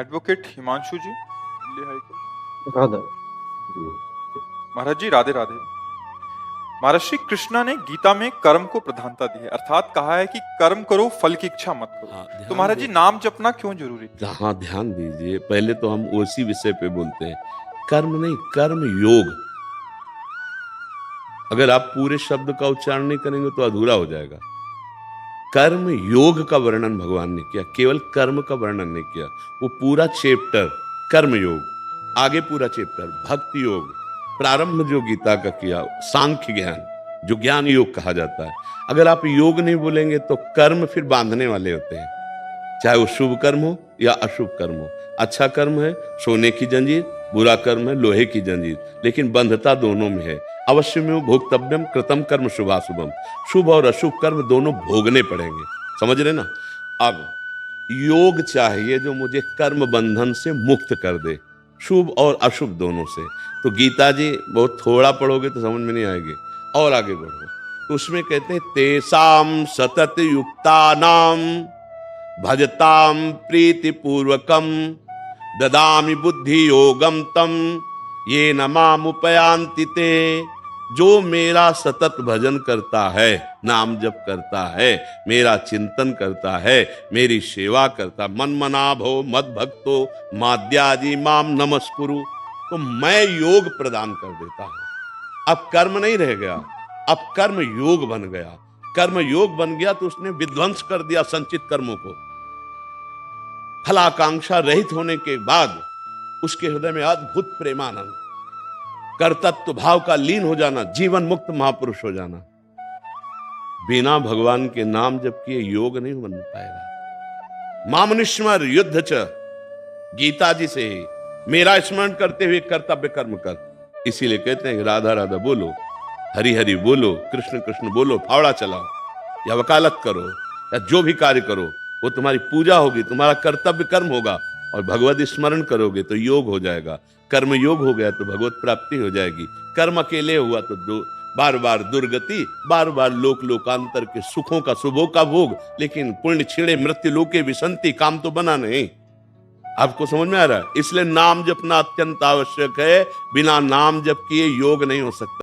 Advocate Himanshu जी, Delhi high court. Radha. महाराज जी राधे राधे। महाराज श्री कृष्णा ने गीता में कर्म को प्रधानता दी है, अर्थात कहा है कि कर्म करो, फल की इच्छा मत करो। हाँ, तो महाराज जी नाम जपना क्यों जरूरी है? हाँ, ध्यान दीजिए। पहले तो हम उसी विषय पे बोलते हैं। कर्म नहीं, कर्म योग। अगर आप पूरे शब्द का उच्चारण नहीं करेंगे तो अधूरा हो जाएगा। कर्म योग का वर्णन भगवान ने किया, केवल कर्म का वर्णन नहीं किया। वो पूरा चैप्टर कर्म योग, आगे पूरा चैप्टर भक्ति योग, प्रारंभ जो गीता का किया सांख्य ज्ञान, जो ज्ञान योग कहा जाता है। अगर आप योग नहीं बोलेंगे तो कर्म फिर बांधने वाले होते हैं, चाहे वो शुभ कर्म हो या अशुभ कर्म हो। अच्छा कर्म है सोने की जंजीर, बुरा कर्म है लोहे की जंजीर, लेकिन बंधता दोनों में है। अवश्य में भोक्तव्यम कृतम कर्म शुभाशुभम, शुभ और अशुभ कर्म दोनों भोगने पड़ेंगे, समझ रहे ना। अब योग चाहिए जो मुझे कर्म बंधन से मुक्त कर दे, शुभ और अशुभ दोनों से। तो गीता जी बहुत थोड़ा पढ़ोगे तो समझ में नहीं आएगी, और आगे बढ़ो तो उसमें कहते हैं तेसाम सतत युक्तानाम भजताम प्रीति पूर्वकम ददामि बुद्धि योगम तम ये नमामुपयांति ते। जो मेरा सतत भजन करता है, नाम जप करता है, मेरा चिंतन करता है, मेरी सेवा करता, मन मना भो मद भक्तो माद्याजी माम नमस्कुरु, तो मैं योग प्रदान कर देता हूं। अब कर्म नहीं रह गया, अब कर्म योग बन गया। कर्म योग बन गया तो उसने विध्वंस कर दिया संचित कर्मों को। फलाकांक्षा रहित होने के बाद उसके हृदय में अद्भुत प्रेमानंद, कर्तृत्व भाव का लीन हो जाना, जीवन मुक्त महापुरुष हो जाना। बिना भगवान के नाम जप किए योग नहीं बन पाएगा। मामनुष्मर युद्ध च, गीता जी से ही मेरा स्मरण करते हुए कर्तव्य कर्म कर। इसीलिए कहते हैं राधा राधा बोलो, हरि हरि बोलो, कृष्ण कृष्ण बोलो, फावड़ा चलाओ या वकालत करो या जो भी कार्य करो, वो तुम्हारी पूजा होगी, तुम्हारा कर्तव्य कर्म होगा। और भगवत स्मरण करोगे तो योग हो जाएगा। कर्म योग हो गया तो भगवत प्राप्ति हो जाएगी। कर्म अकेले हुआ तो बार बार दुर्गति, बार बार लोक लोकांतर के सुखों का शुभों का भोग, लेकिन पुण्य छिड़े मृत्यु लोके विसंति, काम तो बना नहीं। आपको समझ में आ रहा है? इसलिए नाम जपना अत्यंत आवश्यक है। बिना नाम जप किए योग नहीं हो सकता।